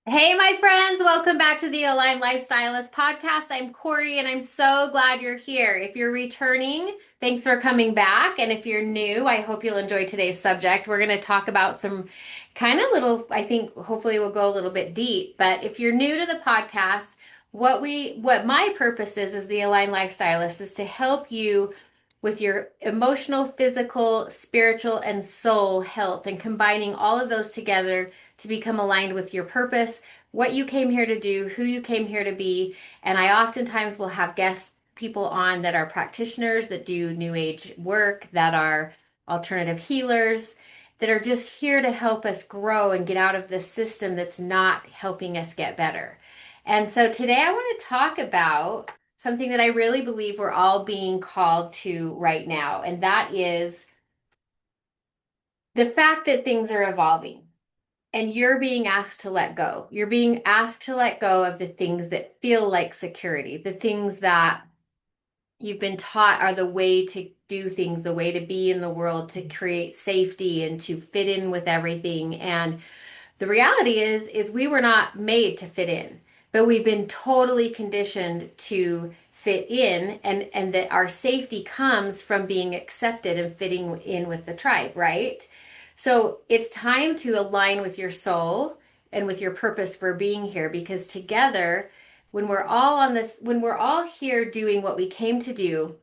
Hey, my friends, welcome back to the Life-Stylist podcast. I'm Corey and I'm so glad you're here. If you're returning, thanks for coming back. And if you're new, I hope you'll enjoy today's subject. We're going to talk about some kind of little, I think hopefully we'll go a little bit deep. But if you're new to the podcast, what my purpose is as the Aligned Lifestylist is to help you with your emotional, physical, spiritual, and soul health and combining all of those together to become aligned with your purpose, what you came here to do, who you came here to be. And I oftentimes will have guest people on that are practitioners that do new age work, that are alternative healers, that are just here to help us grow and get out of the system that's not helping us get better. And so today I want to talk about something that I really believe we're all being called to right now, and that is the fact that things are evolving and you're being asked to let go. You're being asked to let go of the things that feel like security, the things that you've been taught are the way to do things, the way to be in the world, to create safety and to fit in with everything. And the reality is we were not made to fit in, but we've been totally conditioned to fit in, and that our safety comes from being accepted and fitting in with the tribe, right? So it's time to align with your soul and with your purpose for being here, because together, when we're all here doing what we came to do,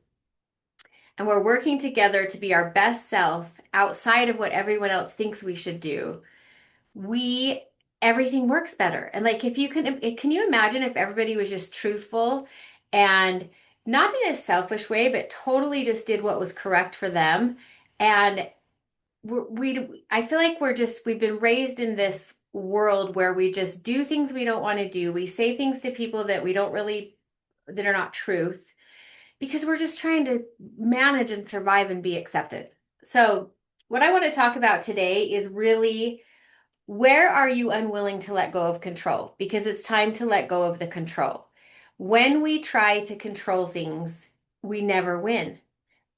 and we're working together to be our best self outside of what everyone else thinks we should do, we everything works better. And like, if you can you imagine if everybody was just truthful and not in a selfish way, but totally just did what was correct for them. And I feel like we've been raised in this world where we just do things we don't want to do. We say things to people that we don't really, that are not truth, because we're just trying to manage and survive and be accepted. So what I want to talk about today is really, where are you unwilling to let go of control? Because it's time to let go of the control. When we try to control things, we never win.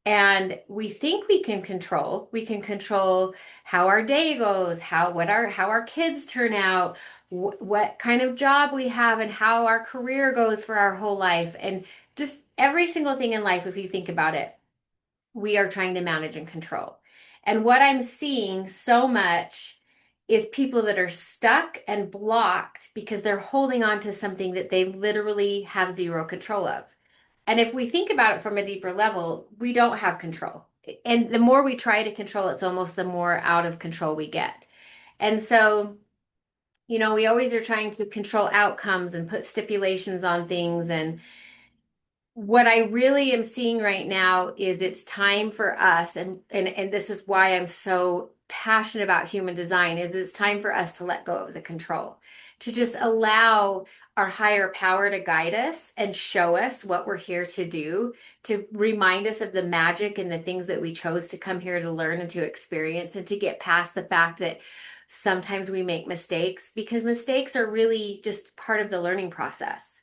And we think we can control how our day goes, how our kids turn out, what kind of job we have, and how our career goes for our whole life. And just every single thing in life, if you think about it, we are trying to manage and control. And what I'm seeing so much is people that are stuck and blocked because they're holding on to something that they literally have zero control of. And if we think about it from a deeper level, we don't have control. And the more we try to control, it's almost the more out of control we get. And so, we always are trying to control outcomes and put stipulations on things. And what I really am seeing right now is it's time for us, and this is why I'm so passionate about human design, is it's time for us to let go of the control, to just allow our higher power to guide us and show us what we're here to do, to remind us of the magic and the things that we chose to come here to learn and to experience, and to get past the fact that sometimes we make mistakes, because mistakes are really just part of the learning process.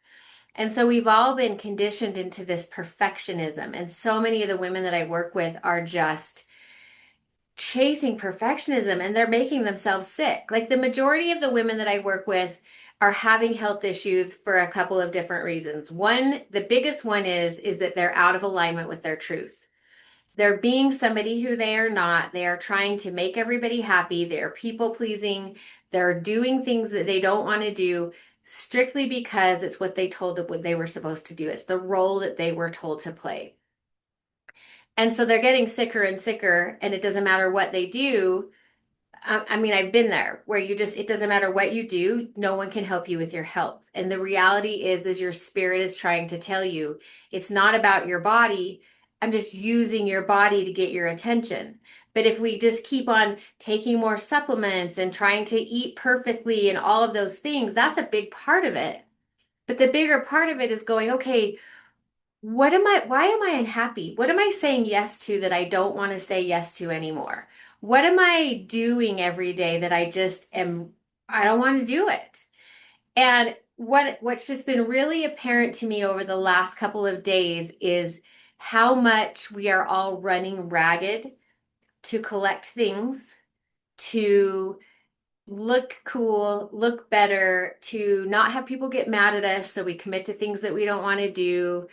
And so we've all been conditioned into this perfectionism. And so many of the women that I work with are just chasing perfectionism, and they're making themselves sick. Like, the majority of the women that I work with are having health issues for a couple of different reasons. One, the biggest one is that they're out of alignment with their truth. They're being somebody who they are not. They are trying to make everybody happy. They're people pleasing. They're doing things that they don't want to do strictly because it's what they told them what they were supposed to do. It's the role that they were told to play. And so they're getting sicker and sicker, and it doesn't matter what they do. I mean, I've been there where it doesn't matter what you do, no one can help you with your health. And the reality is your spirit is trying to tell you it's not about your body. I'm just using your body to get your attention. But if we just keep on taking more supplements and trying to eat perfectly and all of those things, that's a big part of it. But the bigger part of it is going, okay, why am I unhappy? What am I saying yes to that I don't want to say yes to anymore? What am I doing every day that I don't want to do it? And what's just been really apparent to me over the last couple of days is how much we are all running ragged to collect things, to look cool, look better, to not have people get mad at us so we commit to things that we don't want to do.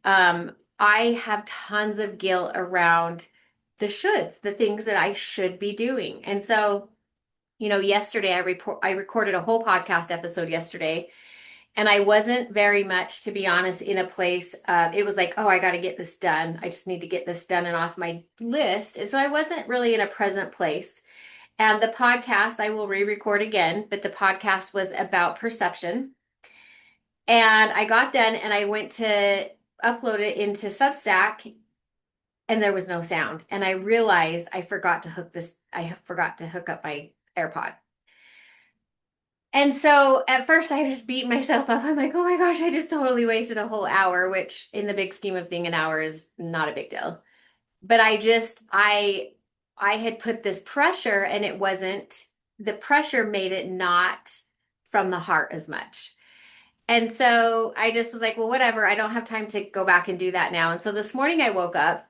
I have tons of guilt around the shoulds, the things that I should be doing. And so, yesterday I recorded a whole podcast episode yesterday, and I wasn't very much, to be honest, in a place of, it was like, oh, I got to get this done. I just need to get this done and off my list. And so I wasn't really in a present place. And the podcast I will re-record again, but the podcast was about perception. And I got done and I went to upload it into Substack, and there was no sound. And I realized I forgot to hook up my AirPod. And so at first I just beat myself up. I'm like, oh my gosh, I just totally wasted a whole hour, which in the big scheme of thing, an hour is not a big deal. But I had put this pressure, and it wasn't, the pressure made it not from the heart as much. And so I just was like, well, whatever. I don't have time to go back and do that now. And so this morning I woke up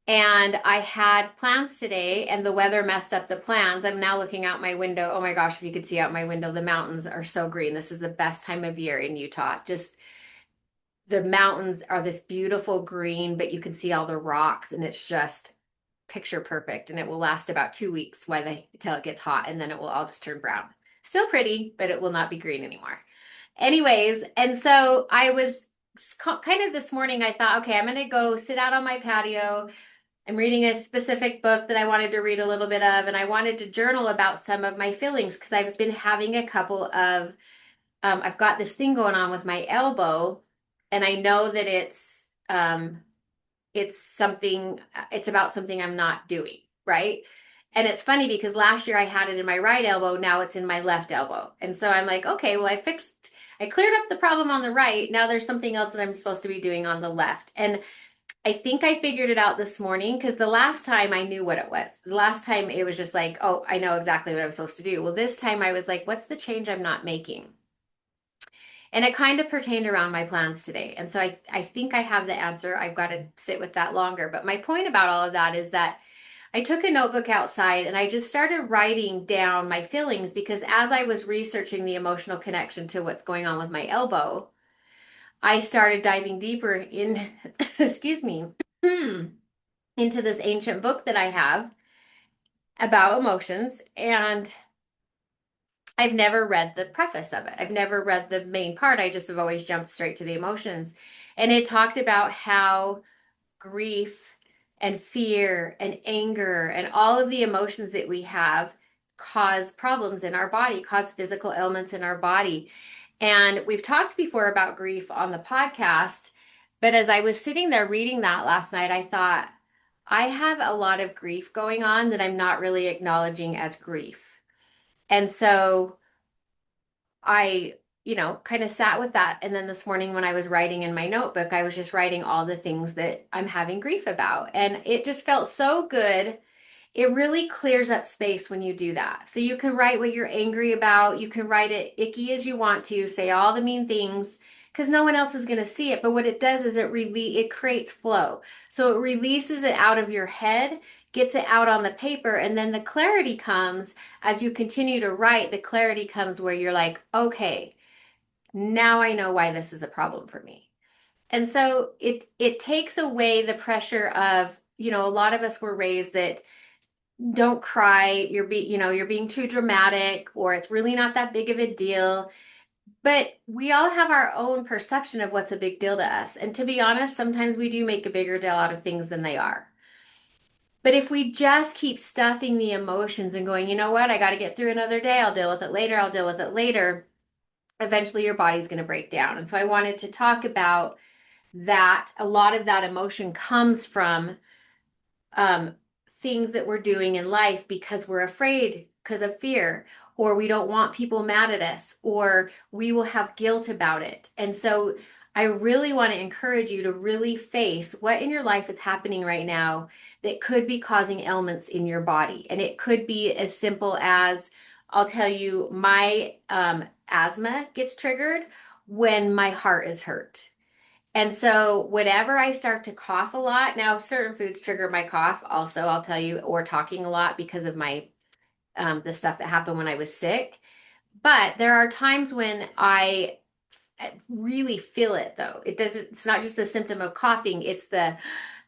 and I had plans today, and the weather messed up the plans. I'm now looking out my window. Oh my gosh, if you could see out my window, the mountains are so green. This is the best time of year in Utah. Just the mountains are this beautiful green, but you can see all the rocks, and it's just picture perfect. And it will last about 2 weeks till it gets hot, and then it will all just turn brown. Still pretty, but it will not be green anymore. Anyways, and so I was kind of this morning, I thought, okay, I'm going to go sit out on my patio. I'm reading a specific book that I wanted to read a little bit of, and I wanted to journal about some of my feelings because I've been having a couple of, I've got this thing going on with my elbow, and I know that it's something, it's about something I'm not doing, right? And it's funny because last year I had it in my right elbow, now it's in my left elbow. And so I'm like, okay, well, I cleared up the problem on the right. Now there's something else that I'm supposed to be doing on the left. And I think I figured it out this morning because the last time I knew what it was. The last time it was just like, oh, I know exactly what I'm supposed to do. Well, this time I was like, what's the change I'm not making? And it kind of pertained around my plans today. And so I think I have the answer. I've got to sit with that longer. But my point about all of that is that I took a notebook outside and I just started writing down my feelings because as I was researching the emotional connection to what's going on with my elbow, I started diving deeper in, excuse me, into this ancient book that I have about emotions. And I've never read the preface of it. I've never read the main part. I just have always jumped straight to the emotions. And it talked about how grief and fear and anger and all of the emotions that we have cause problems in our body, cause physical ailments in our body. And we've talked before about grief on the podcast, but as I was sitting there reading that last night, I thought, I have a lot of grief going on that I'm not really acknowledging as grief. And so I, kind of sat with that. And then this morning when I was writing in my notebook, I was just writing all the things that I'm having grief about. And it just felt so good. It really clears up space when you do that. So you can write what you're angry about. You can write it icky as you want to, say all the mean things because no one else is going to see it. But what it does is it creates flow. So it releases it out of your head, gets it out on the paper, and then the clarity comes as you continue to write. The clarity comes where you're like, okay, now I know why this is a problem for me. And so it takes away the pressure of, a lot of us were raised that don't cry, you're being too dramatic, or it's really not that big of a deal. But we all have our own perception of what's a big deal to us. And to be honest, sometimes we do make a bigger deal out of things than they are. But if we just keep stuffing the emotions and going, you know what, I got to get through another day, I'll deal with it later, I'll deal with it later, eventually your body's going to break down. And so I wanted to talk about that. A lot of that emotion comes from um, things that we're doing in life because we're afraid, because of fear, or we don't want people mad at us, or we will have guilt about it. And so I really want to encourage you to really face what in your life is happening right now that could be causing ailments in your body. And it could be as simple as, I'll tell you, my asthma gets triggered when my heart is hurt. And so whenever I start to cough a lot, now certain foods trigger my cough also, I'll tell you, or talking a lot because of my the stuff that happened when I was sick. But there are times when I really feel it though. It's not just the symptom of coughing,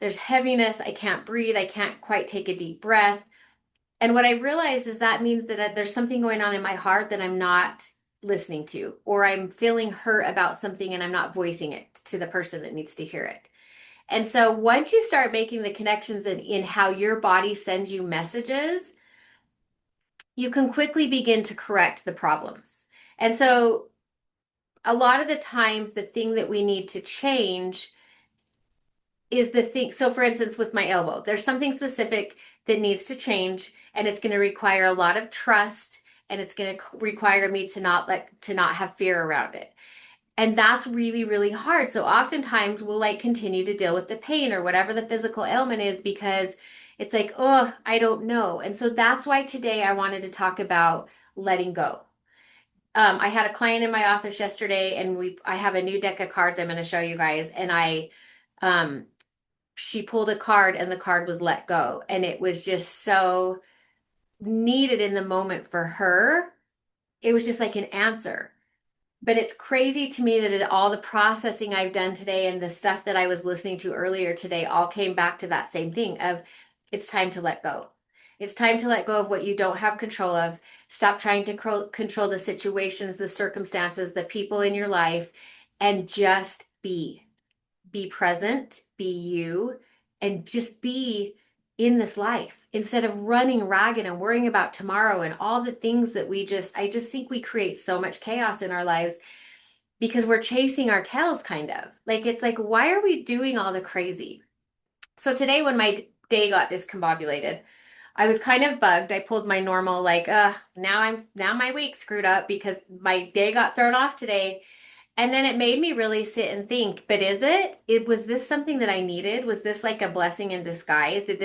there's heaviness, I can't breathe, I can't quite take a deep breath. And what I realized is that means that there's something going on in my heart that I'm not listening to, or I'm feeling hurt about something and I'm not voicing it to the person that needs to hear it. And so once you start making the connections in how your body sends you messages, you can quickly begin to correct the problems. And so a lot of the times, the thing that we need to change is the thing. So, for instance, with my elbow, there's something specific that needs to change, and it's going to require a lot of trust, and it's going to require me to not have fear around it. And that's really, really hard. So oftentimes we'll like continue to deal with the pain or whatever the physical ailment is because it's like, oh, I don't know. And so that's why today I wanted to talk about letting go. I had a client in my office yesterday, and I have a new deck of cards I'm going to show you guys. And um, she pulled a card, and the card was let go, and it was just so needed in the moment for her. It was just like an answer. But it's crazy to me that all the processing I've done today and the stuff that I was listening to earlier today all came back to that same thing of it's time to let go. It's time to let go of what you don't have control of. Stop trying to control the situations, the circumstances, the people in your life, and just be. Be present, be you, and just be in this life instead of running ragged and worrying about tomorrow and all the things that I just think we create so much chaos in our lives because we're chasing our tails kind of. Like it's like, why are we doing all the crazy? So today when my day got discombobulated, I was kind of bugged. I pulled my normal like, now my week screwed up because my day got thrown off today. And then it made me really sit and think, but was this something that I needed? Was this like a blessing in disguise? Did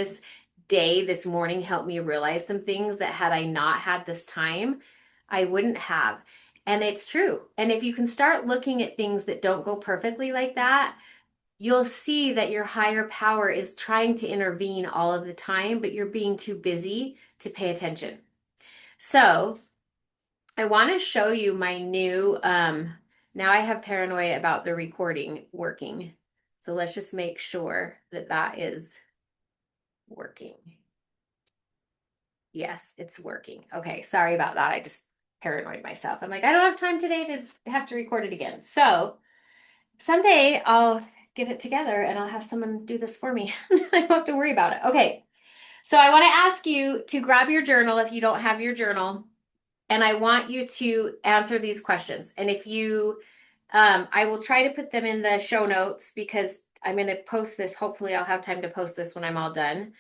this morning help me realize some things that had I not had this time, I wouldn't have. And it's true. And if you can start looking at things that don't go perfectly like that, you'll see that your higher power is trying to intervene all of the time, but you're being too busy to pay attention. So I want to show you my new, now I have paranoia about the recording working. So let's just make sure that that is working. Yes, it's working. Okay, sorry about that. I just paranoid myself. I'm like, I don't have time today to have to record it again. So someday I'll get it together and I'll have someone do this for me. I don't have to worry about it. Okay, so I want to ask you to grab your journal if you don't have your journal. And I want you to answer these questions. And if you, I will try to put them in the show notes because I'm going to post this. Hopefully, I'll have time to post this when I'm all done.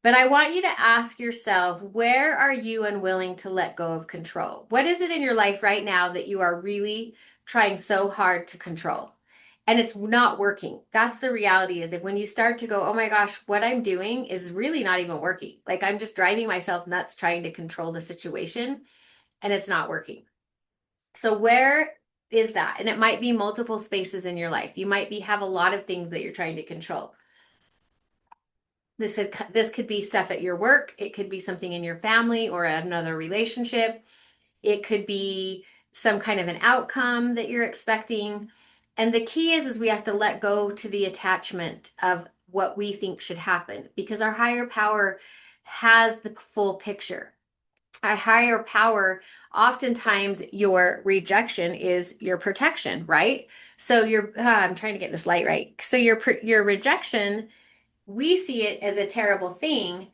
But I want you to ask yourself, where are you unwilling to let go of control? What is it in your life right now that you are really trying so hard to control? And it's not working. That's the reality is that when you start to go, oh my gosh, what I'm doing is really not even working. Like I'm just driving myself nuts trying to control the situation and it's not working. So where is that? And it might be multiple spaces in your life. You might have a lot of things that you're trying to control. This could be stuff at your work. It could be something in your family or another relationship. It could be some kind of an outcome that you're expecting. And the key is we have to let go to the attachment of what we think should happen because our higher power has the full picture. A higher power, oftentimes your rejection is your protection, right? So I'm trying to get this light right. So your rejection, we see it as a terrible thing,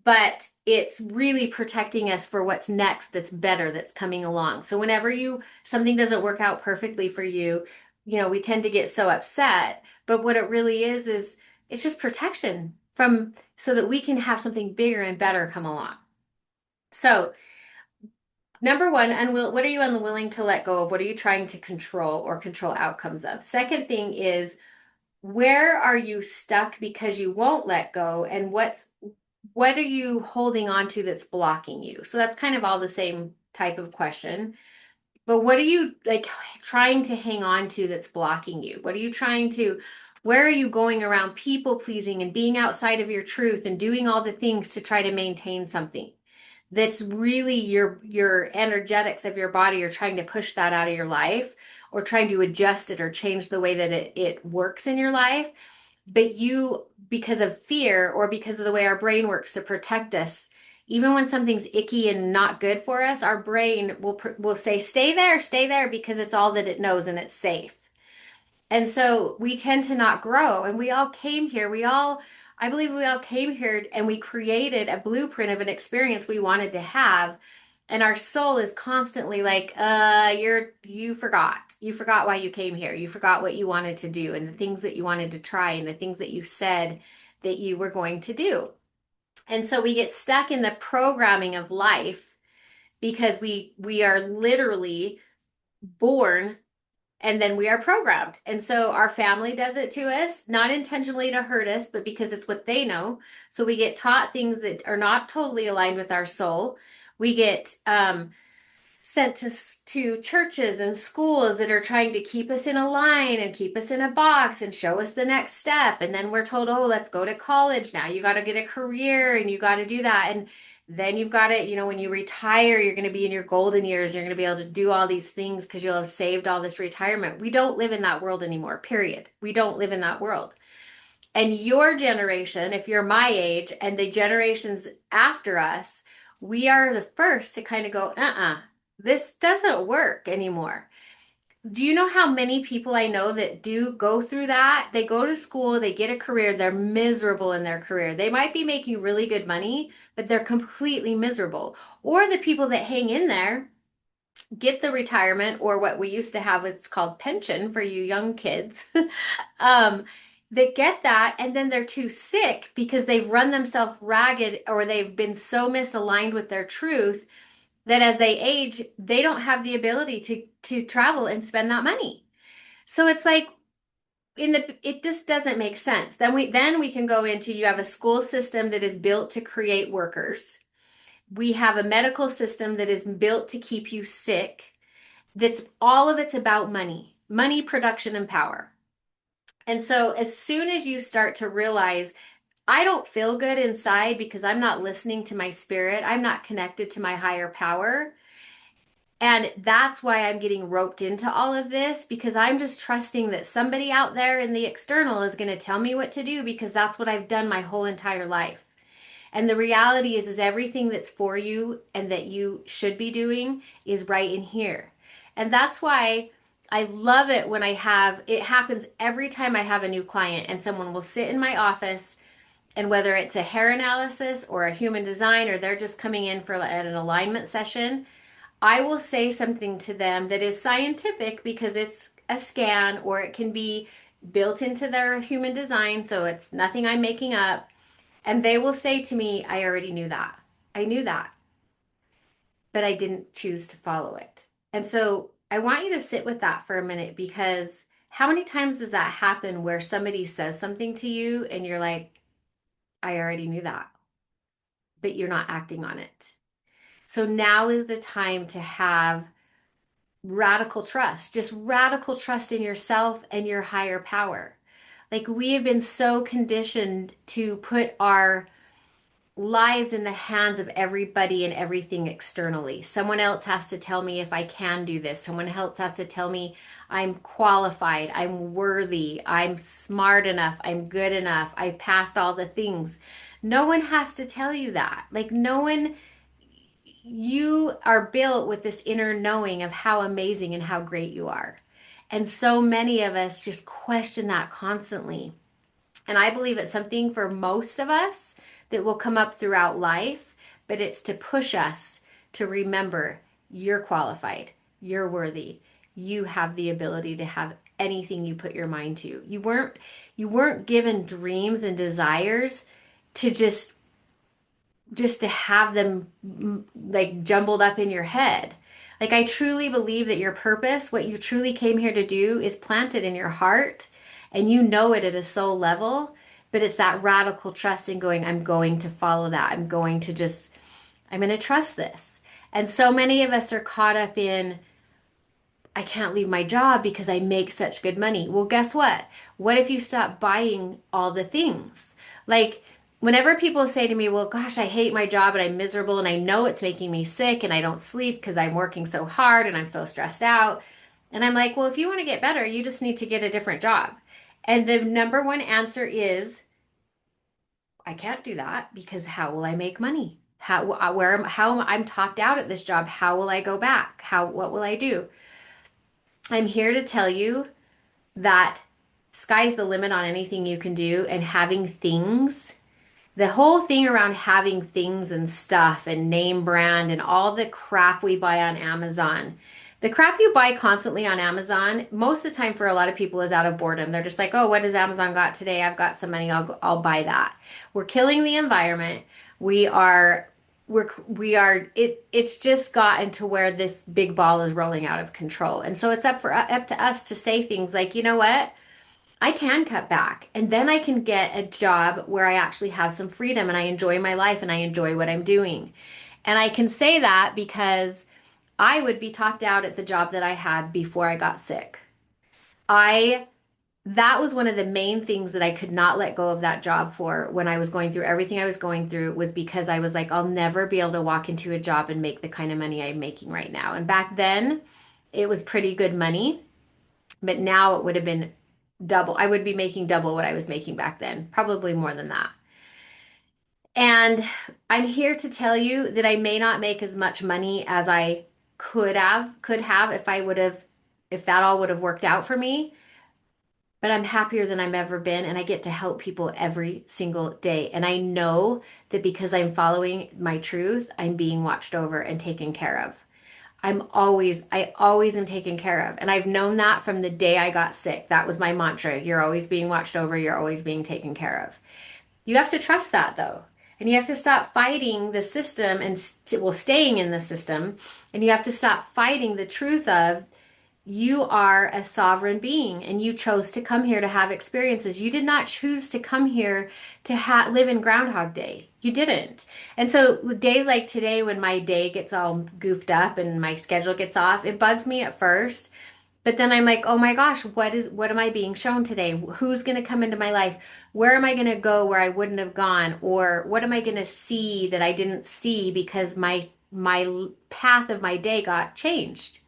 but it's really protecting us for what's next that's better that's coming along. So whenever something doesn't work out perfectly for you, we tend to get so upset, but what it really is it's just protection from so that we can have something bigger and better come along. So number one, what are you unwilling to let go of? What are you trying to control or control outcomes of? Second thing is, where are you stuck because you won't let go? And what are you holding on to that's blocking you? So that's kind of all the same type of question. But what are you like trying to hang on to that's blocking you? Where are you going around people pleasing and being outside of your truth and doing all the things to try to maintain something? that's really your energetics of your body are trying to push that out of your life or trying to adjust it or change the way that it works in your life. But you, because of fear or because of the way our brain works to protect us, even when something's icky and not good for us, our brain will say, stay there, because it's all that it knows and it's safe. And so we tend to not grow. And we all came here. I believe we all came here and we created a blueprint of an experience we wanted to have. And our soul is constantly like, you forgot. You forgot why you came here. You forgot what you wanted to do and the things that you wanted to try and the things that you said that you were going to do. And so we get stuck in the programming of life because we are literally born and then we are programmed. And so our family does it to us, not intentionally to hurt us, but because it's what they know. So we get taught things that are not totally aligned with our soul. We get sent to churches and schools that are trying to keep us in a line and keep us in a box and show us the next step. And then we're told, oh, let's go to college now. You got to get a career and you got to do that. And then you've got to, when you retire, you're going to be in your golden years. You're going to be able to do all these things because you'll have saved all this retirement. We don't live in that world anymore, period. We don't live in that world. And your generation, if you're my age, and the generations after us, we are the first to kind of go, this doesn't work anymore. Do you know how many people I know that do go through that? They go to school, they get a career, they're miserable in their career. They might be making really good money, but they're completely miserable. Or the people that hang in there get the retirement, or what we used to have, it's called pension for you young kids. um, that get that, and then they're too sick because they've run themselves ragged or they've been so misaligned with their truth that as they age, they don't have the ability to travel and spend that money. So it's like it just doesn't make sense. Then we can go into, you have a school system that is built to create workers. We have a medical system that is built to keep you sick. That's all of it's about money, production, and power. And so as soon as you start to realize, I don't feel good inside because I'm not listening to my spirit, I'm not connected to my higher power. And that's why I'm getting roped into all of this, because I'm just trusting that somebody out there in the external is going to tell me what to do because that's what I've done my whole entire life. And the reality is everything that's for you and that you should be doing is right in here. And that's why I love it when it happens every time I have a new client and someone will sit in my office, and whether it's a hair analysis or a human design, or they're just coming in for an alignment session, I will say something to them that is scientific because it's a scan or it can be built into their human design. So it's nothing I'm making up. And they will say to me, I already knew that. I knew that, but I didn't choose to follow it. And so I want you to sit with that for a minute, because how many times does that happen where somebody says something to you and you're like, I already knew that, but you're not acting on it. So now is the time to have just radical trust in yourself and your higher power. Like, we have been so conditioned to put our lives in the hands of everybody and everything externally. Someone else has to tell me if I can do this. Someone else has to tell me I'm qualified, I'm worthy, I'm smart enough, I'm good enough, I passed all the things. No one has to tell you that. Like, no one, you are built with this inner knowing of how amazing and how great you are. And so many of us just question that constantly. And I believe it's something for most of us that will come up throughout life, but it's to push us to remember you're qualified, you're worthy, you have the ability to have anything you put your mind to. You weren't given dreams and desires to just to have them like jumbled up in your head. Like, I truly believe that your purpose, what you truly came here to do, is planted in your heart, and you know it at a soul level, but it's that radical trust in going, I'm going to follow that. I'm going to trust this. And so many of us are caught up in, I can't leave my job because I make such good money. Well, guess what? What if you stop buying all the things? Like, whenever people say to me, well, gosh, I hate my job and I'm miserable and I know it's making me sick and I don't sleep because I'm working so hard and I'm so stressed out. And I'm like, well, if you want to get better, you just need to get a different job. And the number one answer is, I can't do that because how will I make money? How I'm topped out at this job? How will I go back? What will I do? I'm here to tell you that sky's the limit on anything you can do, and having things, the whole thing around having things and stuff and name brand and all the crap we buy on Amazon. The crap you buy constantly on Amazon, most of the time for a lot of people is out of boredom. They're just like, "Oh, what does Amazon got today? I've got some money. I'll buy that." We're killing the environment. We are it's just gotten to where this big ball is rolling out of control. And so it's up to us to say things like, "You know what? I can cut back and then I can get a job where I actually have some freedom and I enjoy my life and I enjoy what I'm doing." And I can say that because I would be topped out at the job that I had before I got sick. I That was one of the main things that I could not let go of that job for when I was going through everything I was going through, was because I was like, I'll never be able to walk into a job and make the kind of money I'm making right now. And back then, it was pretty good money, but now it would have been double. I would be making double what I was making back then, probably more than that. And I'm here to tell you that I may not make as much money as I could have if that all would have worked out for me, but I'm happier than I've ever been and I get to help people every single day. And I know that because I'm following my truth, I'm being watched over and taken care of. I always am taken care of. And I've known that from the day I got sick. That was my mantra. You're always being watched over. You're always being taken care of. You have to trust that though. And you have to stop fighting the system and staying in the system. And you have to stop fighting the truth of, you are a sovereign being and you chose to come here to have experiences. You did not choose to come here to live in Groundhog Day. You didn't. And so days like today, when my day gets all goofed up and my schedule gets off, it bugs me at first. But then I'm like, oh my gosh, what am I being shown today? Who's going to come into my life? Where am I going to go where I wouldn't have gone? Or what am I going to see that I didn't see because my path of my day got changed?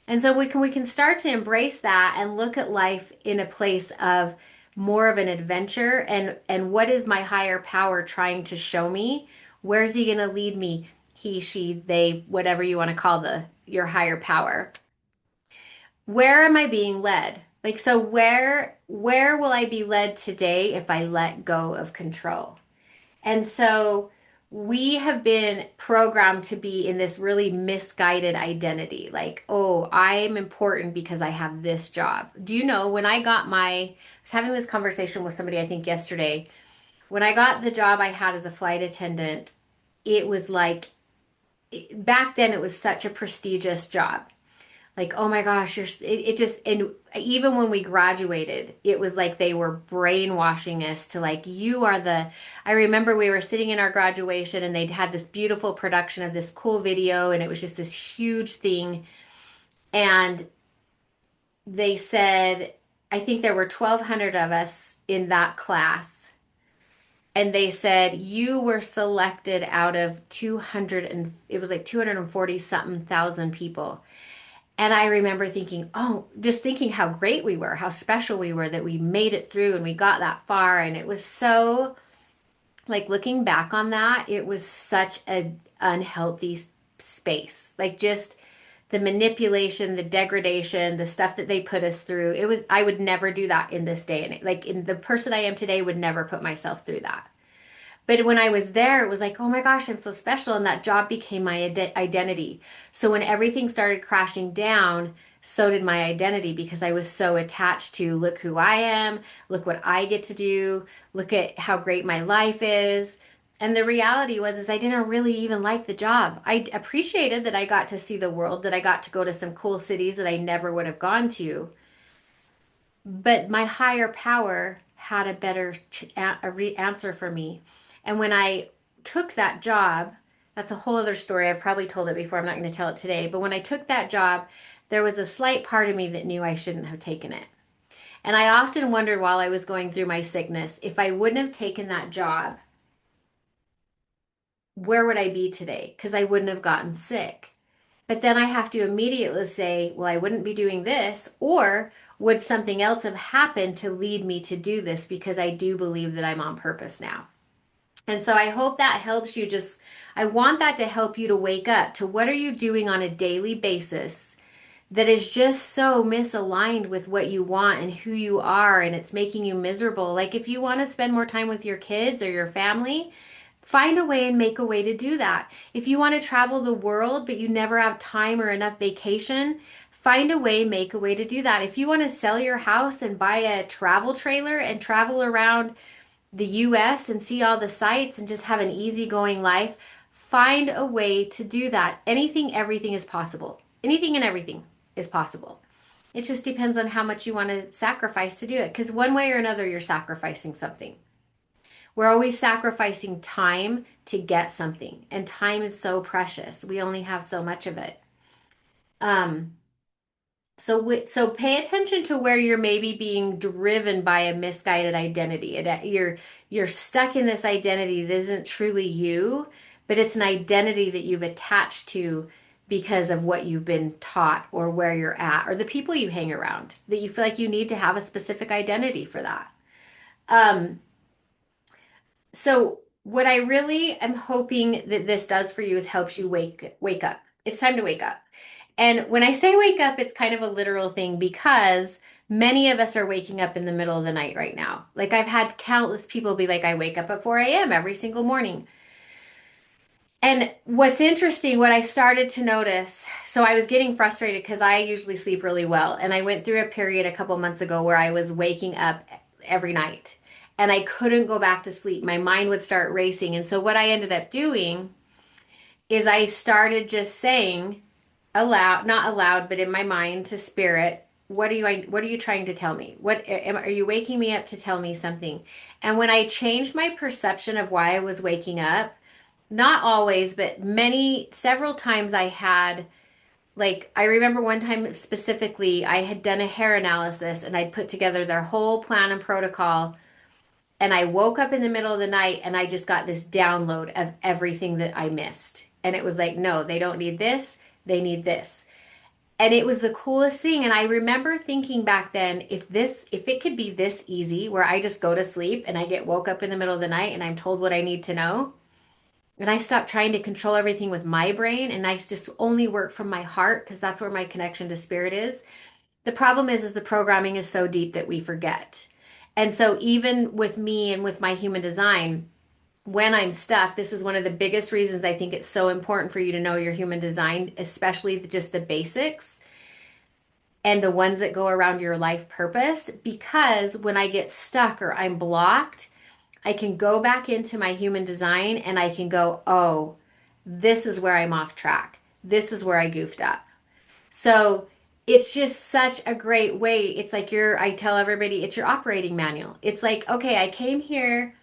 And so we can start to embrace that and look at life in a place of more of an adventure, and what is my higher power trying to show me? Where's he going to lead me? He, she, they, whatever you want to call your higher power. Where am I being led? Like, so where will I be led today if I let go of control? And so we have been programmed to be in this really misguided identity. Like, oh, I'm important because I have this job. Do you know when I was having this conversation with somebody, I think yesterday, when I got the job I had as a flight attendant, it was like, back then it was such a prestigious job. Like, oh my gosh, it just, and even when we graduated, it was like they were brainwashing us to like, I remember we were sitting in our graduation and they'd had this beautiful production of this cool video and it was just this huge thing. And they said, I think there were 1,200 of us in that class. And they said, you were selected out of 200, and it was like 240 something thousand people. And I remember thinking, oh, just thinking how great we were, how special we were, that we made it through and we got that far. And it was so, like, looking back on that, it was such an unhealthy space. Like, just the manipulation, the degradation, the stuff that they put us through. I would never do that in this day. And like, in the person I am today, would never put myself through that. But when I was there, it was like, oh my gosh, I'm so special. And that job became my identity. So when everything started crashing down, so did my identity, because I was so attached to, look who I am, look what I get to do, look at how great my life is. And the reality is I didn't really even like the job. I appreciated that I got to see the world, that I got to go to some cool cities that I never would have gone to. But my higher power had a better answer for me. And when I took that job, that's a whole other story. I've probably told it before. I'm not going to tell it today. But when I took that job, there was a slight part of me that knew I shouldn't have taken it. And I often wondered while I was going through my sickness, if I wouldn't have taken that job, where would I be today? Because I wouldn't have gotten sick. But then I have to immediately say, well, I wouldn't be doing this, or would something else have happened to lead me to do this because I do believe that I'm on purpose now. And so I hope that helps you just, I want that to help you to wake up to what are you doing on a daily basis that is just so misaligned with what you want and who you are, and it's making you miserable. Like if you want to spend more time with your kids or your family, find a way and make a way to do that. If you want to travel the world but you never have time or enough vacation, find a way, make a way to do that. If you want to sell your house and buy a travel trailer and travel around the US and see all the sights and just have an easygoing life, find a way to do that. Anything, everything is possible. Anything and everything is possible. It just depends on how much you want to sacrifice to do it, because one way or another, you're sacrificing something. We're always sacrificing time to get something, and time is so precious. We only have so much of it. Um, so pay attention to where you're maybe being driven by a misguided identity. You're stuck in this identity that isn't truly you, but it's an identity that you've attached to because of what you've been taught or where you're at or the people you hang around, that you feel like you need to have a specific identity for that. Um, so what I really am hoping that this does for you is helps you wake up. It's time to wake up. And when I say wake up, it's kind of a literal thing because many of us are waking up in the middle of the night right now. Like I've had countless people be like, I wake up at 4 a.m. every single morning. And what's interesting, what I started to notice, so I was getting frustrated because I usually sleep really well. And I went through a period a couple months ago where I was waking up every night and I couldn't go back to sleep. My mind would start racing. And so what I ended up doing is I started just saying aloud, not aloud, but in my mind to spirit, what are you trying to tell me? Are you waking me up to tell me something? And when I changed my perception of why I was waking up, not always, but several times I had, like, I remember one time specifically, I had done a hair analysis and I'd put together their whole plan and protocol. And I woke up in the middle of the night and I just got this download of everything that I missed. And it was like, no, they don't need this, they need this. And it was the coolest thing. And I remember thinking back then, if it could be this easy, where I just go to sleep and I get woke up in the middle of the night and I'm told what I need to know, and I stopped trying to control everything with my brain and I just only work from my heart because that's where my connection to spirit is. The problem is the programming is so deep that we forget. And so even with me and with my human design, when I'm stuck, this is one of the biggest reasons I think it's so important for you to know your human design, especially just the basics and the ones that go around your life purpose. Because when I get stuck or I'm blocked, I can go back into my human design and I can go, oh, this is where I'm off track. This is where I goofed up. So it's just such a great way. It's like I tell everybody, it's your operating manual. It's like, okay, I came here.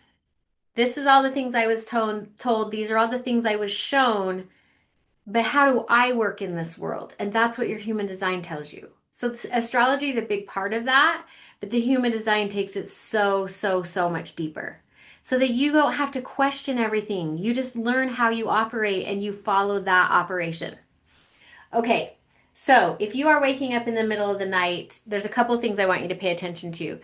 This is all the things I was told. These are all the things I was shown. But how do I work in this world? And that's what your human design tells you. So astrology is a big part of that, but the human design takes it so, so, so much deeper. So that you don't have to question everything. You just learn how you operate and you follow that operation. Okay, so if you are waking up in the middle of the night, there's a couple of things I want you to pay attention to.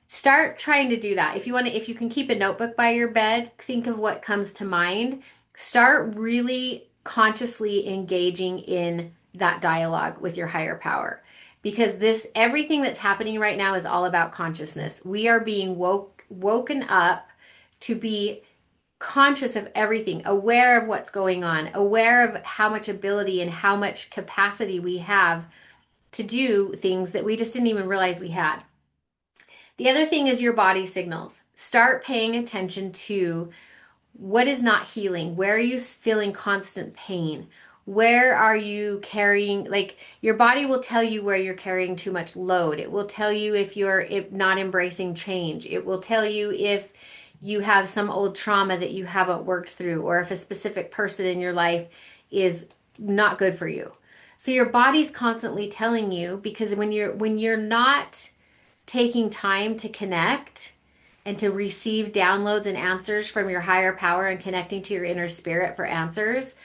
Start trying to do that. If you can keep a notebook by your bed, think of what comes to mind. Start really consciously engaging in that dialogue with your higher power. Because everything that's happening right now is all about consciousness. We are being woken up to be conscious of everything, aware of what's going on, aware of how much ability and how much capacity we have to do things that we just didn't even realize we had. The other thing is your body signals. Start paying attention to what is not healing. Where are you feeling constant pain? Where are you carrying, like your body will tell you where you're carrying too much load. It will tell you if you're not embracing change. It will tell you if you have some old trauma that you haven't worked through, or if a specific person in your life is not good for you. So your body's constantly telling you, because when you're not taking time to connect, and to receive downloads and answers from your higher power and connecting to your inner spirit for answers,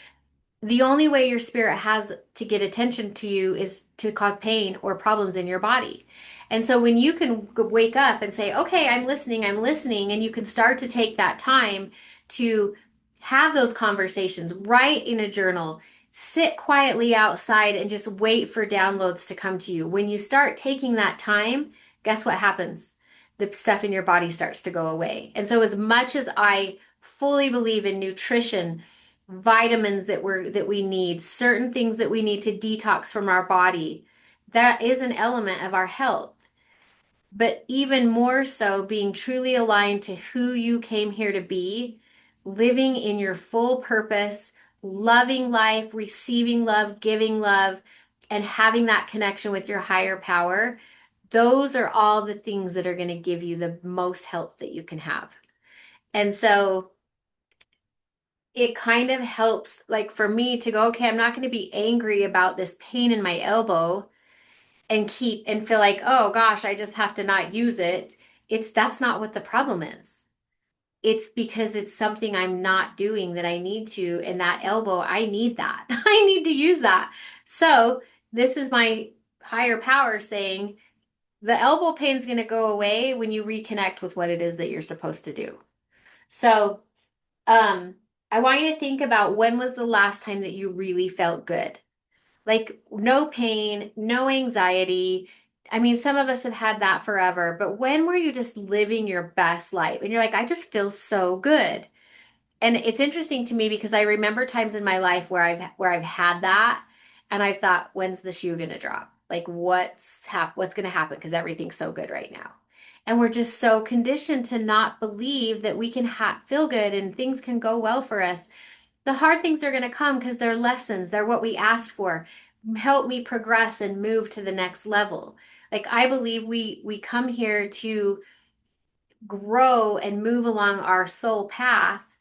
the only way your spirit has to get attention to you is to cause pain or problems in your body. And so when you can wake up and say, okay, I'm listening, and you can start to take that time to have those conversations, write in a journal, sit quietly outside and just wait for downloads to come to you. When you start taking that time, guess what happens? The stuff in your body starts to go away. And so as much as I fully believe in nutrition, vitamins that we need, certain things that we need to detox from our body, that is an element of our health. But even more so, being truly aligned to who you came here to be, living in your full purpose, loving life, receiving love, giving love, and having that connection with your higher power, those are all the things that are going to give you the most health that you can have. And so it kind of helps, like for me to go, okay, I'm not going to be angry about this pain in my elbow and keep and feel like, oh gosh, I just have to not use it. That's not what the problem is. It's because it's something I'm not doing that I need to. And that elbow, I need that. I need to use that. So this is my higher power saying the elbow pain is going to go away when you reconnect with what it is that you're supposed to do. So, um, I want you to think about when was the last time that you really felt good? Like no pain, no anxiety. I mean, some of us have had that forever, but when were you just living your best life? And you're like, I just feel so good. And it's interesting to me because I remember times in my life where I've had that and I thought, when's the shoe going to drop? Like what's going to happen because everything's so good right now. And we're just so conditioned to not believe that we can feel good and things can go well for us. The hard things are going to come because they're lessons. They're what we asked for. Help me progress and move to the next level. Like I believe we come here to grow and move along our soul path,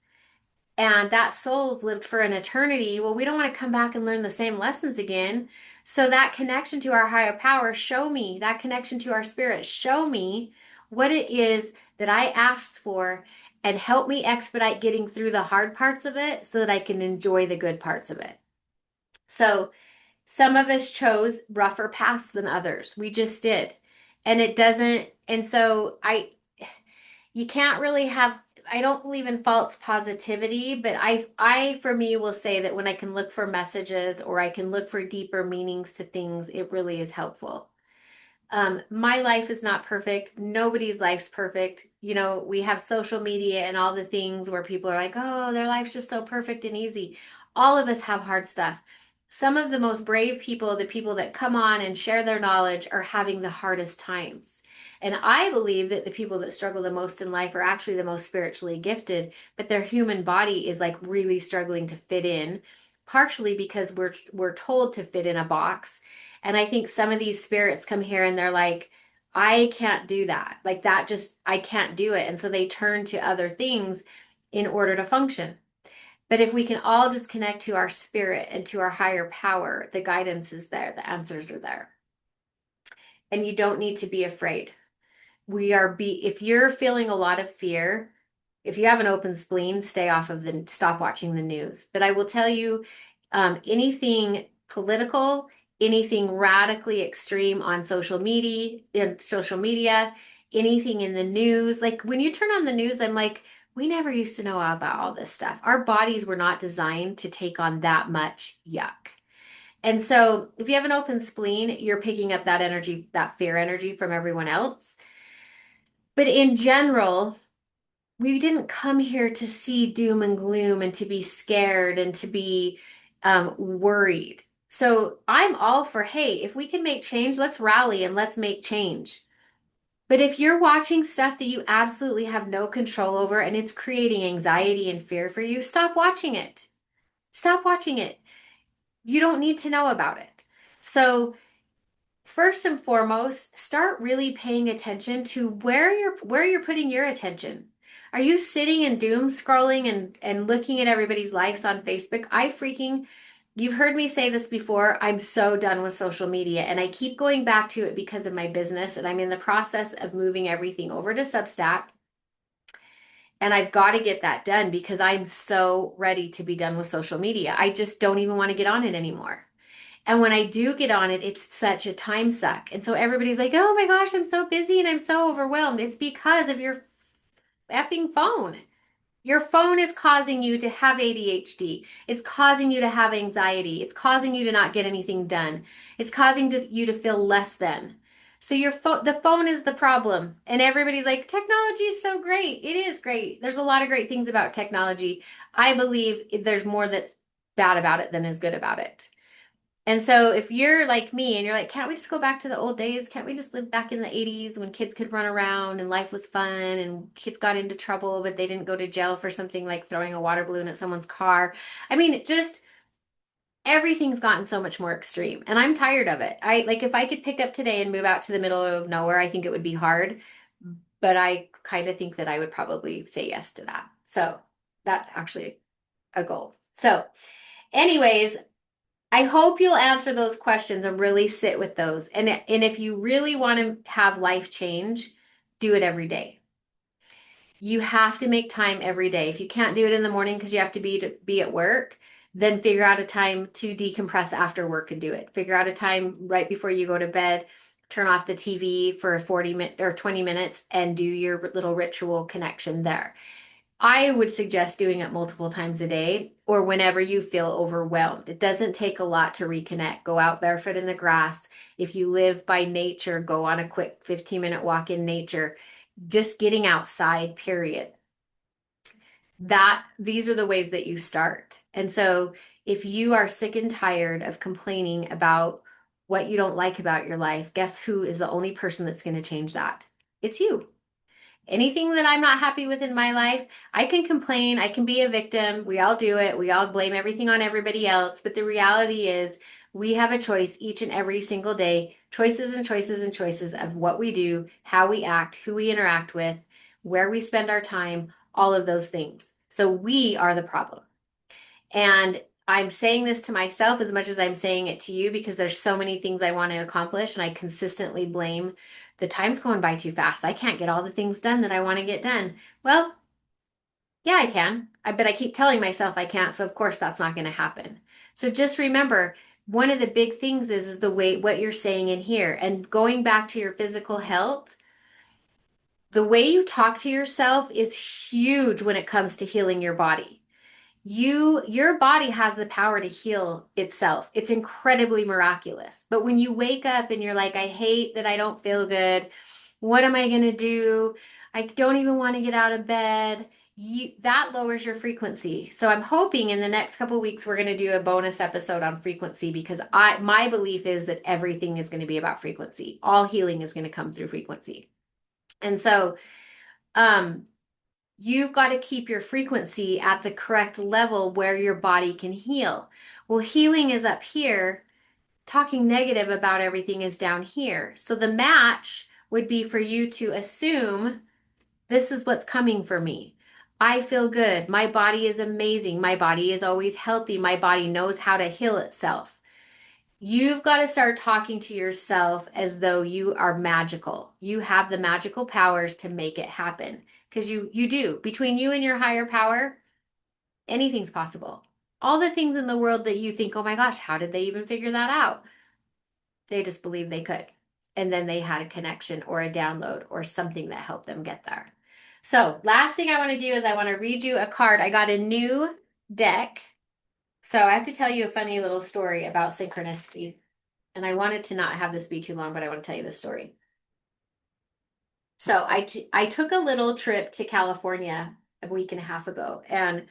and that soul's lived for an eternity. Well, we don't want to come back and learn the same lessons again. So that connection to our higher power, show me that connection to our spirit, show me what it is that I asked for and help me expedite getting through the hard parts of it so that I can enjoy the good parts of it. So some of us chose rougher paths than others. We just did. And it doesn't, and so you can't really have, I don't believe in false positivity, but I for me will say that when I can look for messages or I can look for deeper meanings to things, it really is helpful. My life is not perfect. Nobody's life's perfect. You know, we have social media and all the things where people are like, oh, their life's just so perfect and easy. All of us have hard stuff. Some of the most brave people, the people that come on and share their knowledge, are having the hardest times. And I believe that the people that struggle the most in life are actually the most spiritually gifted, but their human body is like really struggling to fit in, partially because we're told to fit in a box. And I think some of these spirits come here and they're like, I can't do that. Like that just, I can't do it. And so they turn to other things in order to function. But if we can all just connect to our spirit and to our higher power, the guidance is there, the answers are there. And you don't need to be afraid. If you're feeling a lot of fear, if you have an open spleen, stop watching the news. But I will tell you, anything political, anything radically extreme on social media, anything in the news, like when you turn on the news, I'm like, we never used to know about all this stuff. Our bodies were not designed to take on that much yuck. And so if you have an open spleen, you're picking up that energy, that fear energy from everyone else. But in general, we didn't come here to see doom and gloom and to be scared and to be worried. So I'm all for, hey, if we can make change, let's rally and let's make change. But if you're watching stuff that you absolutely have no control over and it's creating anxiety and fear for you, stop watching it. Stop watching it. You don't need to know about it. So first and foremost, start really paying attention to where you're putting your attention. Are you sitting and doom scrolling and looking at everybody's lives on Facebook? You've heard me say this before. I'm so done with social media and I keep going back to it because of my business and I'm in the process of moving everything over to Substack. And I've got to get that done because I'm so ready to be done with social media. I just don't even want to get on it anymore. And when I do get on it, it's such a time suck. And so everybody's like, oh my gosh, I'm so busy and I'm so overwhelmed. It's because of your effing phone. Your phone is causing you to have ADHD. It's causing you to have anxiety. It's causing you to not get anything done. It's causing you to feel less than. So the phone is the problem. And everybody's like, technology is so great. It is great. There's a lot of great things about technology. I believe there's more that's bad about it than is good about it. And so if you're like me and you're like, can't we just go back to the old days? Can't we just live back in the 80s when kids could run around and life was fun and kids got into trouble, but they didn't go to jail for something like throwing a water balloon at someone's car? I mean, just everything's gotten so much more extreme and I'm tired of it. I like if I could pick up today and move out to the middle of nowhere, I think it would be hard, but I kind of think that I would probably say yes to that. So that's actually a goal. So, anyways, I hope you'll answer those questions and really sit with those. And if you really want to have life change, do it every day. You have to make time every day. If you can't do it in the morning because you have to be at work, then figure out a time to decompress after work and do it. Figure out a time right before you go to bed, turn off the TV for 40 minutes or 20 minutes and do your little ritual connection there. I would suggest doing it multiple times a day or whenever you feel overwhelmed. It doesn't take a lot to reconnect. Go out barefoot in the grass. If you live by nature, go on a quick 15-minute walk in nature. Just getting outside, period. These are the ways that you start. And so if you are sick and tired of complaining about what you don't like about your life, guess who is the only person that's going to change that? It's you. Anything that I'm not happy with in my life, I can complain. I can be a victim. We all do it. We all blame everything on everybody else. But the reality is, we have a choice each and every single day, choices and choices and choices of what we do, how we act, who we interact with, where we spend our time, all of those things. So we are the problem. And I'm saying this to myself as much as I'm saying it to you because there's so many things I want to accomplish and I consistently blame the time's going by too fast. I can't get all the things done that I want to get done. Well, yeah, I can. But I keep telling myself I can't, so of course that's not going to happen. So just remember, one of the big things is the way what you're saying in here. And going back to your physical health, the way you talk to yourself is huge when it comes to healing your body. Your body has the power to heal itself. It's incredibly miraculous. But when you wake up and you're like, I hate that I don't feel good. What am I going to do? I don't even want to get out of bed. That lowers your frequency. So I'm hoping in the next couple of weeks we're going to do a bonus episode on frequency because my belief is that everything is going to be about frequency. All healing is going to come through frequency. And so um you've got to keep your frequency at the correct level where your body can heal. Well, healing is up here. Talking negative about everything is down here. So the match would be for you to assume this is what's coming for me. I feel good. My body is amazing. My body is always healthy. My body knows how to heal itself. You've got to start talking to yourself as though you are magical. You have the magical powers to make it happen because you do. Between you and your higher power, anything's possible. All the things in the world that you think, "Oh my gosh, how did they even figure that out?" They just believed they could. And then they had a connection or a download or something that helped them get there. So, last thing I want to do is I want to read you a card. I got a new deck. So, I have to tell you a funny little story about synchronicity. And I wanted to not have this be too long, but I want to tell you this story. So I took a little trip to California a week and a half ago, and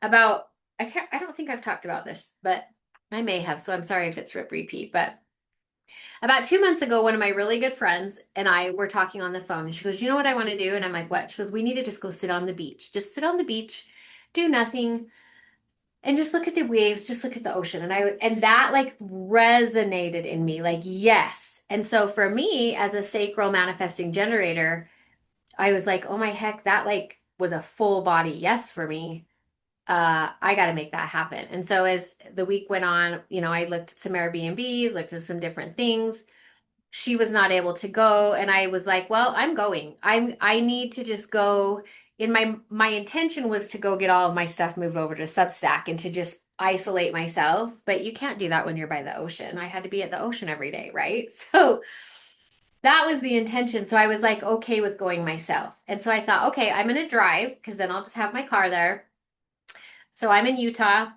about I don't think I've talked about this, but I may have, so I'm sorry if it's repeat. But about 2 months ago, one of my really good friends and I were talking on the phone, and she goes, "You know what I want to do?" And I'm like, "What?" She goes, "We need to just go sit on the beach. Just sit on the beach, do nothing, and just look at the waves, just look at the ocean." And that like resonated in me, like yes. And so for me as a sacral manifesting generator, I was like, oh my heck, that like was a full body yes for me. I got to make that happen. And so as the week went on, I looked at some Airbnbs, looked at some different things. She was not able to go, and I was like, well, I'm going. I need to just go in my intention was to go get all of my stuff moved over to Substack and to just isolate myself, but you can't do that when you're by the ocean. I had to be at the ocean every day, right? So that was the intention. So I was like okay with going myself. And so I thought, okay, I'm going to drive because then I'll just have my car there. So I'm in Utah.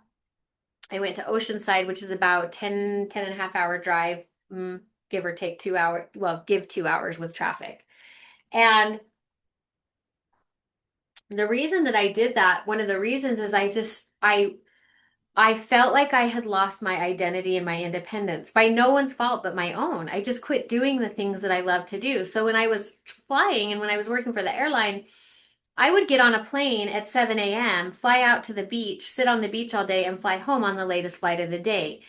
I went to Oceanside, which is about 10 and a half hour drive, give or take 2 hours. Well, give 2 hours with traffic. And the reason that I did that, one of the reasons is I felt like I had lost my identity and my independence by no one's fault but my own. I just quit doing the things that I love to do. So when I was flying and when I was working for the airline, I would get on a plane at 7 a.m., fly out to the beach, sit on the beach all day, and fly home on the latest flight of the day.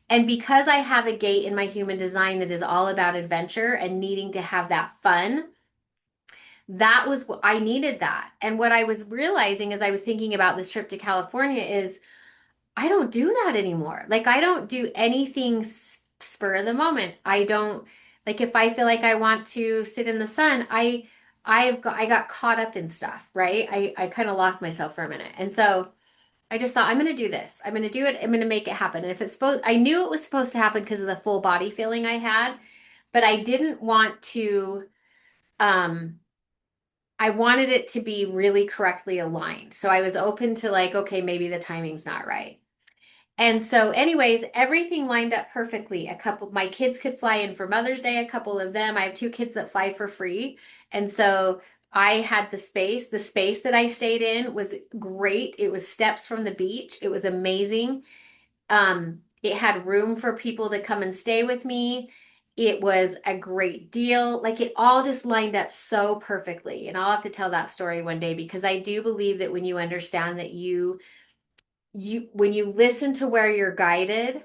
And because I have a gait in my human design that is all about adventure and needing to have that fun, that was what I needed that. And what I was realizing as I was thinking about this trip to California is I don't do that anymore. Like I don't do anything spur of the moment. I don't like if I feel like I want to sit in the sun, I got caught up in stuff, right? I kind of lost myself for a minute. And so I just thought I'm going to do this. I'm going to do it. I'm going to make it happen. And if it's supposed I knew it was supposed to happen because of the full body feeling I had, but I didn't want to um I wanted it to be really correctly aligned. So I was open to like, okay, maybe the timing's not right. And so, anyways, everything lined up perfectly. My kids could fly in for Mother's Day, a couple of them. I have two kids that fly for free. And so I had the space. The space that I stayed in was great. It was steps from the beach. It was amazing. It had room for people to come and stay with me. It was a great deal. Like it all just lined up so perfectly. And I'll have to tell that story one day because I do believe that when you understand that you when you listen to where you're guided,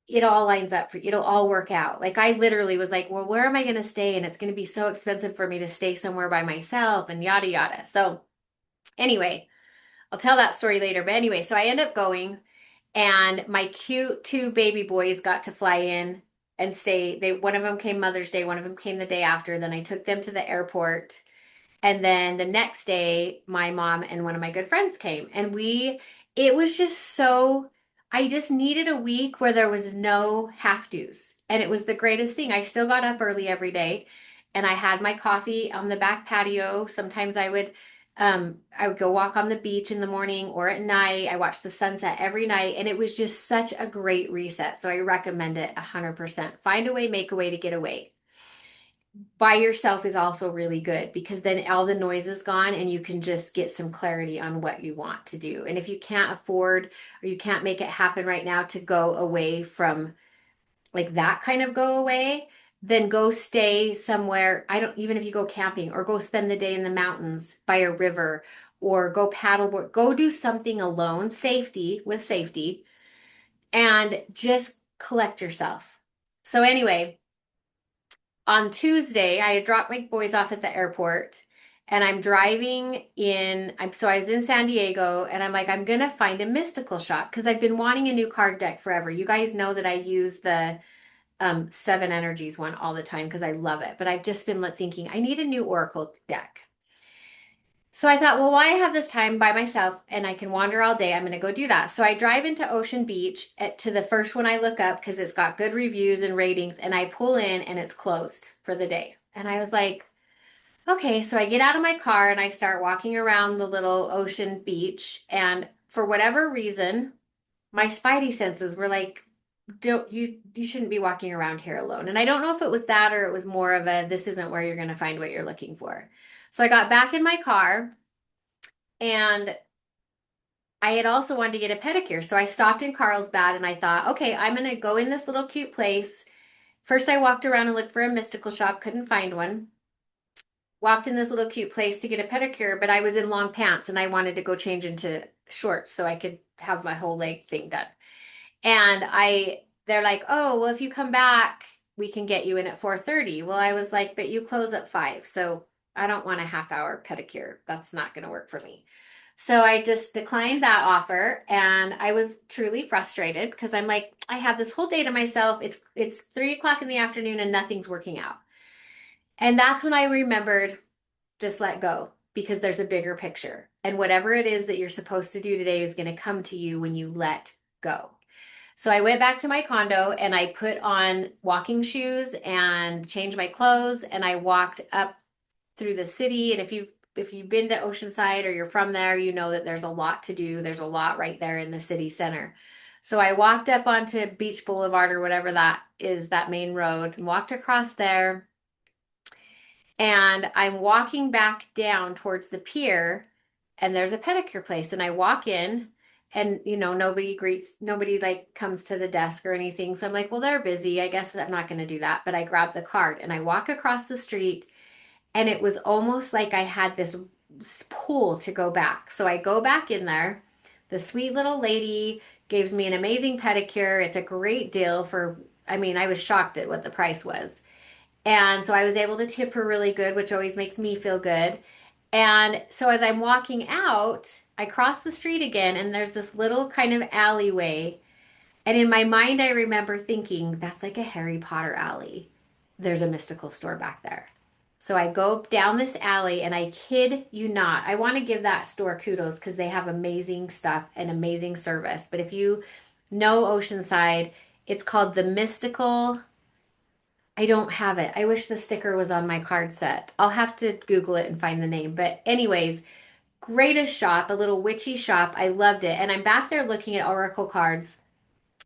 it all lines up for you. It'll all work out. Like I literally was like, well, where am I going to stay? And it's going to be so expensive for me to stay somewhere by myself and yada yada. So anyway, I'll tell that story later. But anyway, so I end up going and my cute two baby boys got to fly in and stay. One of them came Mother's Day, one of them came the day after. Then I took them to the airport. And then the next day, my mom and one of my good friends came, and it was just so, I just needed a week where there was no have tos. And it was the greatest thing. I still got up early every day and I had my coffee on the back patio. Sometimes I would go walk on the beach in the morning or at night. I watched the sunset every night and it was just such a great reset. So I recommend it 100%. Find a way, make a way to get away by yourself is also really good because then all the noise is gone and you can just get some clarity on what you want to do. And if you can't afford or you can't make it happen right now to go away from like that kind of go away, then go stay somewhere. I don't even if you go camping or go spend the day in the mountains by a river or go paddleboard, go do something alone, with safety, and just collect yourself. So anyway, on Tuesday, I had dropped my boys off at the airport and I'm driving so I was in San Diego and I'm like, I'm gonna find a mystical shop because I've been wanting a new card deck forever. You guys know that I use the Seven Energies one all the time because I love it. But I've just been thinking I need a new Oracle deck. So I thought, well, while I have this time by myself and I can wander all day, I'm going to go do that. So I drive into Ocean Beach to the first one I look up because it's got good reviews and ratings, and I pull in and it's closed for the day. And I was like, okay, so I get out of my car and I start walking around the little ocean beach. And for whatever reason, my spidey senses were like, don't you shouldn't be walking around here alone. And I don't know if it was that or it was more of a this isn't where you're going to find what you're looking for. So I got back in my car and I had also wanted to get a pedicure. So I stopped in Carlsbad and I thought, okay, I'm going to go in this little cute place. First, I walked around and looked for a mystical shop, couldn't find one. Walked in this little cute place to get a pedicure, but I was in long pants and I wanted to go change into shorts so I could have my whole leg thing done. And they're like, oh, well, if you come back, we can get you in at 4:30. Well, I was like, but you close at 5. So I don't want a half-hour pedicure. That's not going to work for me. So I just declined that offer and I was truly frustrated because I'm like, I have this whole day to myself. It's 3 o'clock in the afternoon and nothing's working out. And that's when I remembered just let go. because there's a bigger picture. And whatever it is that you're supposed to do today is going to come to you when you let go. So I went back to my condo and I put on walking shoes and changed my clothes and I walked up through the city. And if you've been to Oceanside or you're from there, you know that there's a lot to do. There's a lot right there in the city center. So I walked up onto Beach Boulevard or whatever that is, that main road, and walked across there. And I'm walking back down towards the pier, and there's a pedicure place. And I walk in, and nobody like comes to the desk or anything. So I'm like, well, they're busy. I guess I'm not going to do that. But I grab the card and I walk across the street, and it was almost like I had this pull to go back. So I go back in there. The sweet little lady gives me an amazing pedicure. It's a great deal for, I mean, I was shocked at what the price was. And so I was able to tip her really good, which always makes me feel good. And so as I'm walking out, I cross the street again, and there's this little kind of alleyway. And in my mind, I remember thinking, that's like a Harry Potter alley. There's a mystical store back there. So I go down this alley, and I kid you not, I want to give that store kudos because they have amazing stuff and amazing service. But if you know Oceanside, it's called the Mystical. I don't have it. I wish the sticker was on my card set. I'll have to Google it and find the name. But, anyways, greatest shop, a little witchy shop. I loved it. And I'm back there looking at Oracle cards.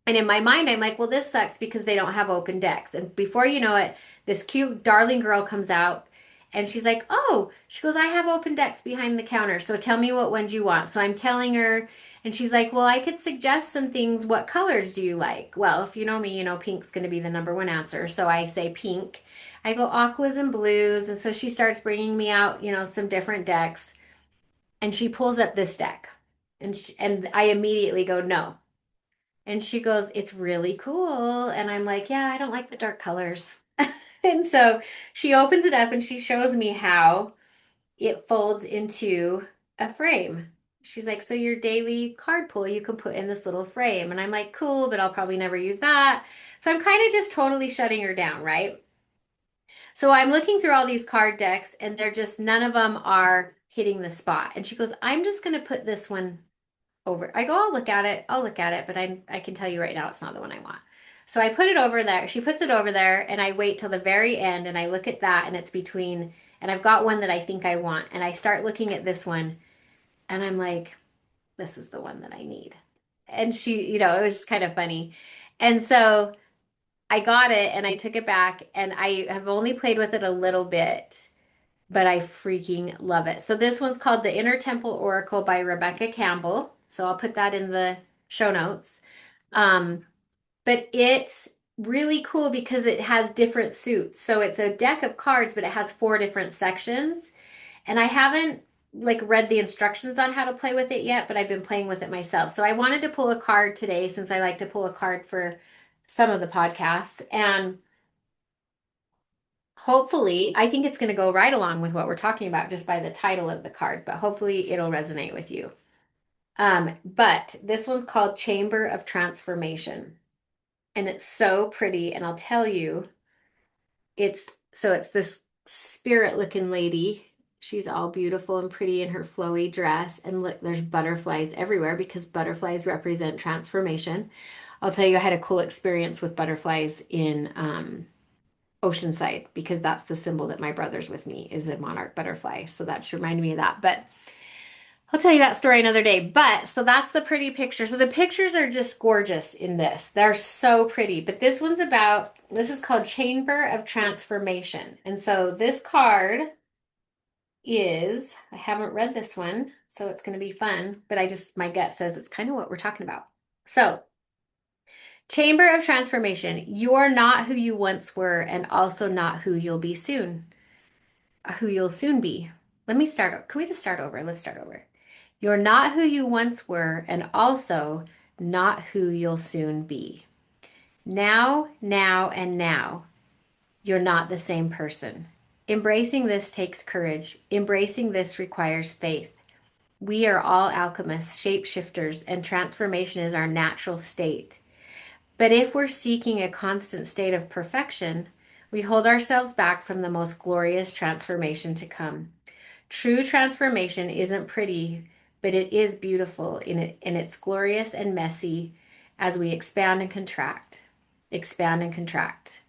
And in my mind, I'm like, well, this sucks because they don't have open decks. And before you know it, this cute, darling girl comes out and she's like, oh, she goes, I have open decks behind the counter. So tell me what ones you want. So I'm telling her, and she's like, well, I could suggest some things. What colors do you like? Well, if you know me, you know pink's going to be the number one answer. So I say pink. I go aquas and blues. And so she starts bringing me out, some different decks. And she pulls up this deck. And I immediately go, no. And she goes, it's really cool. And I'm like, yeah, I don't like the dark colors. And so she opens it up and she shows me how it folds into a frame. She's like, so your daily card pull you can put in this little frame. And I'm like, cool, but I'll probably never use that. So I'm kind of just totally shutting her down, right? So I'm looking through all these card decks and they're just, none of them are hitting the spot. And she goes, I'm just going to put this one over. I go, I'll look at it. I'll look at it, but I can tell you right now it's not the one I want. So I put it over there. She puts it over there and I wait till the very end and I look at that and it's between, and I've got one that I think I want. And I start looking at this one and I'm like, this is the one that I need. And she, it was kind of funny. And so I got it and I took it back and I have only played with it a little bit, but I freaking love it. So this one's called The Inner Temple Oracle by Rebecca Campbell. So I'll put that in the show notes. Um, but it's really cool because it has different suits. So it's a deck of cards, but it has 4 different sections. And I haven't like read the instructions on how to play with it yet, but I've been playing with it myself. So I wanted to pull a card today since I like to pull a card for some of the podcasts. And hopefully, I think it's going to go right along with what we're talking about just by the title of the card, but hopefully it'll resonate with you. But this one's called Chamber of Transformation. And it's so pretty. And I'll tell you, it's this spirit looking lady. She's all beautiful and pretty in her flowy dress. And look, there's butterflies everywhere because butterflies represent transformation. I'll tell you, I had a cool experience with butterflies in Oceanside because that's the symbol that my brother's with me is a monarch butterfly. So that just reminded me of that. But I'll tell you that story another day. But so that's the pretty picture. So the pictures are just gorgeous in this. They're so pretty. But this is called Chamber of Transformation. And so this card I haven't read this one, so it's going to be fun. But my gut says it's kind of what we're talking about. So Chamber of Transformation. You're not who you once were and also not who you'll be soon. Who you'll soon be. Let me start. Can we just start over? Let's start over. You're not who you once were and also not who you'll soon be. Now, and now, you're not the same person. Embracing this takes courage. Embracing this requires faith. We are all alchemists, shapeshifters, and transformation is our natural state. But if we're seeking a constant state of perfection, we hold ourselves back from the most glorious transformation to come. True transformation isn't pretty, but it is beautiful and it's glorious and messy as we expand and contract. Expand and contract.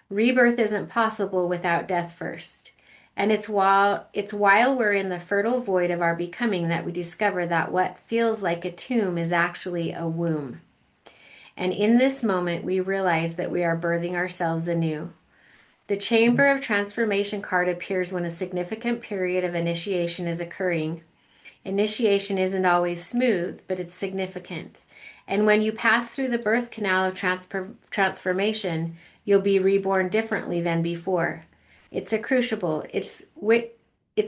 Rebirth isn't possible without death first. And it's while we're in the fertile void of our becoming that we discover that what feels like a tomb is actually a womb. And in this moment, we realize that we are birthing ourselves anew. The Chamber of Transformation card appears when a significant period of initiation is occurring. Initiation isn't always smooth, but it's significant. And when you pass through the birth canal of transformation, you'll be reborn differently than before. It's a crucible. It's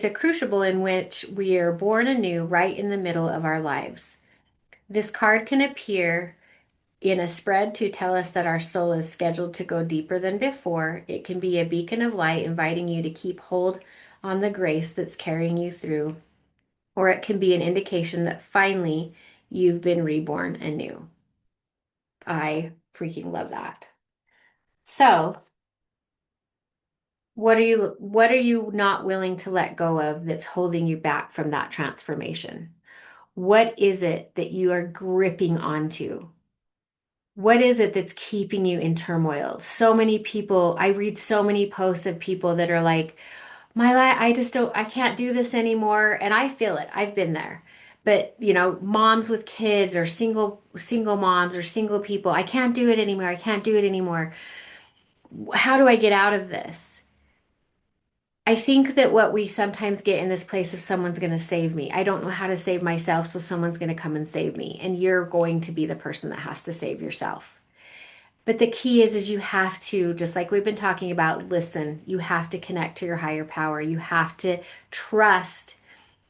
a crucible in which we are born anew right in the middle of our lives. This card can appear in a spread to tell us that our soul is scheduled to go deeper than before. It can be a beacon of light inviting you to keep hold on the grace that's carrying you through, or it can be an indication that finally you've been reborn anew. I freaking love that. So, what are you not willing to let go of that's holding you back from that transformation? What is it that you are gripping onto? What is it that's keeping you in turmoil? So many people, I read so many posts of people that are like, my life, I can't do this anymore. And I feel it. I've been there. But, moms with kids or single moms or single people, I can't do it anymore. I can't do it anymore. How do I get out of this? I think that what we sometimes get in this place of someone's going to save me. I don't know how to save myself, so someone's going to come and save me. And you're going to be the person that has to save yourself. But the key is you have to, just like we've been talking about, listen. You have to connect to your higher power. You have to trust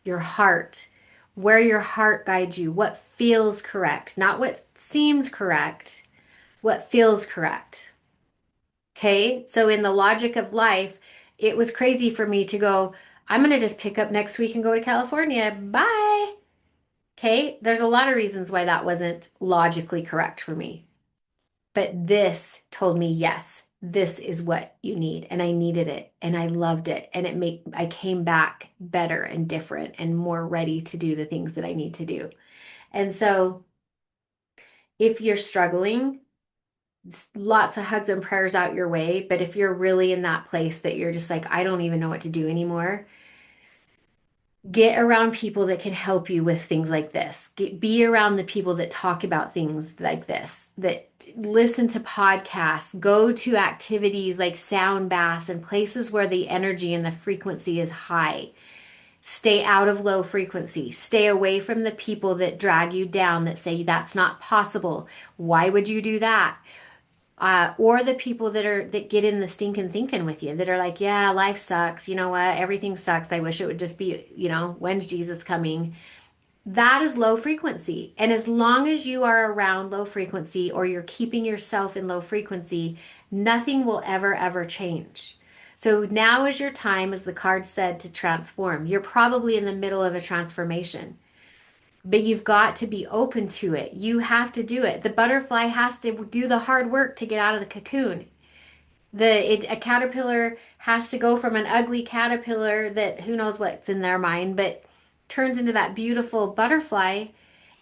your heart, where your heart guides you, what feels correct, not what seems correct, what feels correct. Okay. So in the logic of life, it was crazy for me to go, I'm going to just pick up next week and go to California. Bye. Okay. There's a lot of reasons why that wasn't logically correct for me. But this told me, yes, this is what you need. And I needed it and I loved it. And I came back better and different and more ready to do the things that I need to do. And so if you're struggling, lots of hugs and prayers out your way. But if you're really in that place that you're just like, I don't even know what to do anymore, get around people that can help you with things like this. Be around the people that talk about things like this, that listen to podcasts, go to activities like sound baths and places where the energy and the frequency is high. Stay out of low frequency. Stay away from the people that drag you down, that say that's not possible. Why would you do that? Or the people that get in the stinking thinking with you, that are like, yeah, life sucks. You know what? Everything sucks. I wish it would just be, when's Jesus coming? That is low frequency. And as long as you are around low frequency or you're keeping yourself in low frequency, nothing will ever, ever change. So now is your time, as the card said, to transform. You're probably in the middle of a transformation, but you've got to be open to it. You have to do it. The butterfly has to do the hard work to get out of the cocoon. A caterpillar has to go from an ugly caterpillar that who knows what's in their mind, but turns into that beautiful butterfly.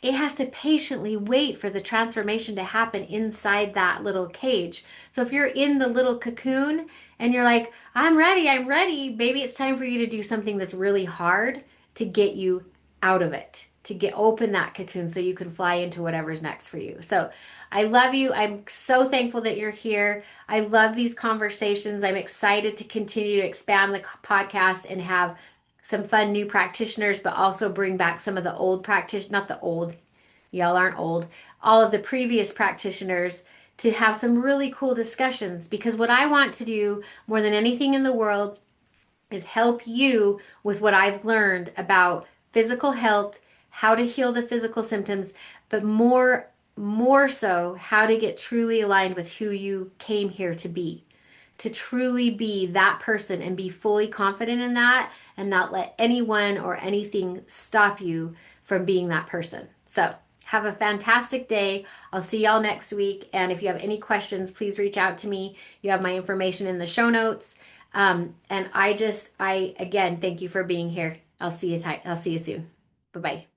It has to patiently wait for the transformation to happen inside that little cage. So if you're in the little cocoon and you're like, I'm ready, maybe it's time for you to do something that's really hard to get you out of it, to get open that cocoon so you can fly into whatever's next for you. So I love you. I'm so thankful that you're here. I love these conversations. I'm excited to continue to expand the podcast and have some fun new practitioners, but also bring back some of the old practitioners, not the old, y'all aren't old, all of the previous practitioners, to have some really cool discussions. Because what I want to do more than anything in the world is help you with what I've learned about physical health, how to heal the physical symptoms, but more so how to get truly aligned with who you came here to be, to truly be that person and be fully confident in that and not let anyone or anything stop you from being that person. So have a fantastic day. I'll see y'all next week. And if you have any questions, please reach out to me. You have my information in the show notes. And I again, thank you for being here. I'll see you soon. Bye bye.